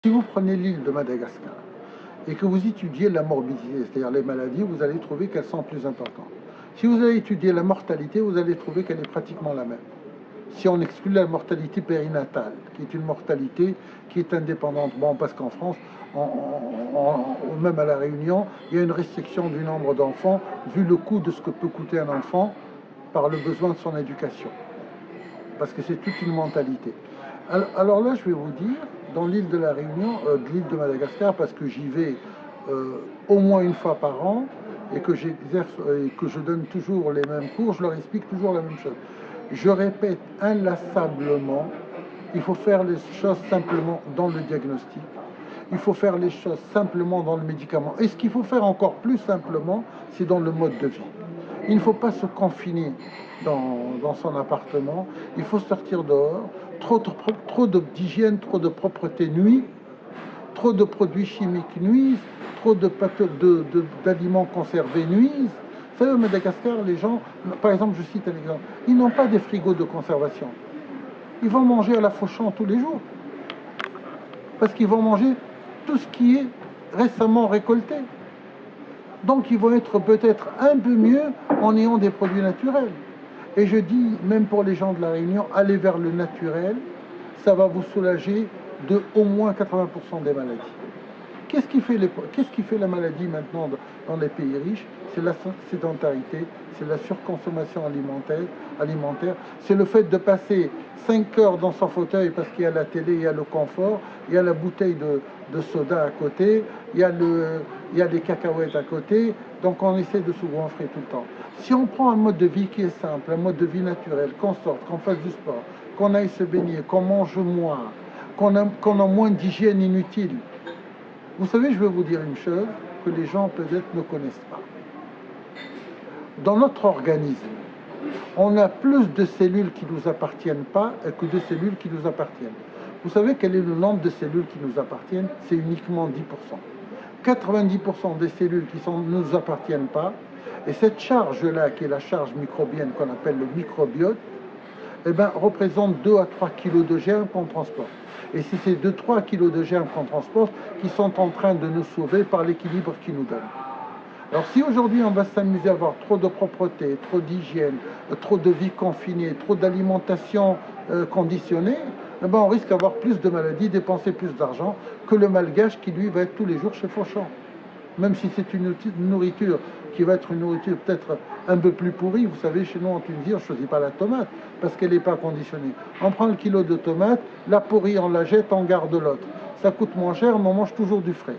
Si vous prenez l'île de Madagascar et que vous étudiez la morbidité, c'est-à-dire les maladies, vous allez trouver qu'elles sont plus importantes. Si vous allez étudier la mortalité, vous allez trouver qu'elle est pratiquement la même. Si on exclut la mortalité périnatale, qui est une mortalité qui est indépendante, bon, parce qu'en France, même à La Réunion, il y a une restriction du nombre d'enfants, vu le coût de ce que peut coûter un enfant par le besoin de son éducation. Parce que c'est toute une mentalité. Alors là, je vais vous dire, dans l'île de La Réunion, de l'île de Madagascar, parce que j'y vais au moins une fois par an et que j'exerce et que je donne toujours les mêmes cours, je leur explique toujours la même chose. Je répète inlassablement, il faut faire les choses simplement dans le diagnostic, il faut faire les choses simplement dans le médicament. Et ce qu'il faut faire encore plus simplement, c'est dans le mode de vie. Il ne faut pas se confiner dans son appartement, il faut sortir dehors. Trop d'hygiène, trop de propreté nuit, trop de produits chimiques nuisent, trop d'aliments conservés nuisent. Vous savez, au Madagascar, les gens, par exemple, je cite un exemple, ils n'ont pas des frigos de conservation. Ils vont manger à la Fauchon tous les jours. Parce qu'ils vont manger tout ce qui est récemment récolté. Donc ils vont être peut-être un peu mieux en ayant des produits naturels. Et je dis, même pour les gens de La Réunion, allez vers le naturel, ça va vous soulager de au moins 80% des maladies. Qu'est-ce qui fait la maladie maintenant dans les pays riches? C'est la sédentarité, c'est la surconsommation alimentaire, c'est le fait de passer 5 heures dans son fauteuil parce qu'il y a la télé, il y a le confort, il y a la bouteille de soda à côté, il y a des cacahuètes à côté, donc on essaie de se goinfrer tout le temps. Si on prend un mode de vie qui est simple, un mode de vie naturel, qu'on sorte, qu'on fasse du sport, qu'on aille se baigner, qu'on mange moins, qu'on a moins d'hygiène inutile. Vous savez, je vais vous dire une chose que les gens peut-être ne connaissent pas. Dans notre organisme, on a plus de cellules qui ne nous appartiennent pas que de cellules qui nous appartiennent. Vous savez quel est le nombre de cellules qui nous appartiennent? C'est uniquement 10%. 90% des cellules qui ne nous appartiennent pas, et cette charge-là, qui est la charge microbienne qu'on appelle le microbiote, eh ben, représente 2 à 3 kg de germes qu'on transporte. Et c'est ces 2-3 kg de germes qu'on transporte qui sont en train de nous sauver par l'équilibre qu'ils nous donnent. Alors si aujourd'hui on va s'amuser à avoir trop de propreté, trop d'hygiène, trop de vie confinée, trop d'alimentation conditionnée, eh ben, on risque d'avoir plus de maladies, dépenser plus d'argent que le malgache qui lui va être tous les jours chez Fauchon. Même si c'est une nourriture qui va être une nourriture peut-être un peu plus pourrie. Vous savez, chez nous en Tunisie, on ne choisit pas la tomate parce qu'elle n'est pas conditionnée. On prend le kilo de tomate, la pourrie, on la jette, on garde l'autre. Ça coûte moins cher, mais on mange toujours du frais.